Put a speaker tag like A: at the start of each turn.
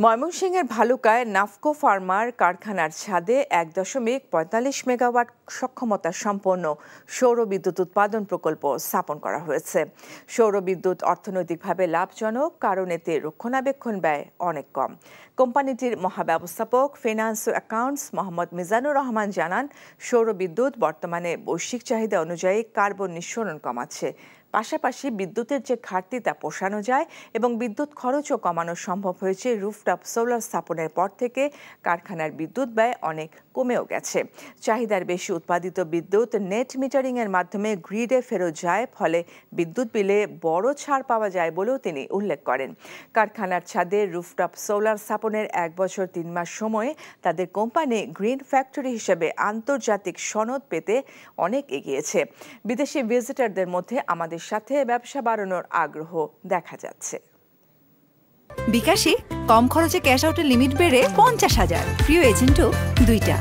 A: ময়মনসিংহের ভালুকায় নাফকো ফার্মার কারখানার ছাদে ১.৪৫ মেগাওয়াট সক্ষমতা সম্পন্ন সৌর বিদ্যুৎ উৎপাদন প্রকল্প স্থাপন করা হয়েছে। সৌর বিদ্যুৎ অর্থনৈতিকভাবে লাভজনক, কারণ এতে রক্ষণাবেক্ষণ ব্যয় অনেক কম। কোম্পানিটির মহাব্যবস্থাপক ফিনান্স ও অ্যাকাউন্টস মোহাম্মদ মিজানুর রহমান জানান, সৌর বিদ্যুৎ বর্তমানে বৈশ্বিক চাহিদা অনুযায়ী কার্বন নিঃসরণ কমাচ্ছে। পাশাপাশি বিদ্যুতের যে ঘাটতি তা পোষানো যায় এবং বিদ্যুৎ খরচও কমানো সম্ভব হয়েছে রুফটপ সোলার স্থাপনের পর থেকে। কারখানার বিদ্যুৎ ব্যয় অনেক কমেও গেছে। চাহিদার বেশি উৎপাদিত বিদ্যুৎ নেট মিটারিংয়ের মাধ্যমে গ্রিডে ফেরত যায়, ফলে বিদ্যুৎ বিলে বড় ছাড় পাওয়া যায় বলেও তিনি উল্লেখ করেন। কারখানার ছাদে রুফটপ সোলার স্থাপনের 1 বছর 3 মাস সময়ে তাদের কোম্পানি গ্রিন ফ্যাক্টরি হিসেবে আন্তর্জাতিক সনদ পেতে অনেক এগিয়েছে। বিদেশি ভিজিটরদের মধ্যে আমাদের সাথে ব্যবসা বাড়ানোর আগ্রহ দেখা যাচ্ছে।
B: বিকাশে কম খরচে ক্যাশ আউটের লিমিট বেড়ে 50,000, প্রিয় এজেন্টও 2টা।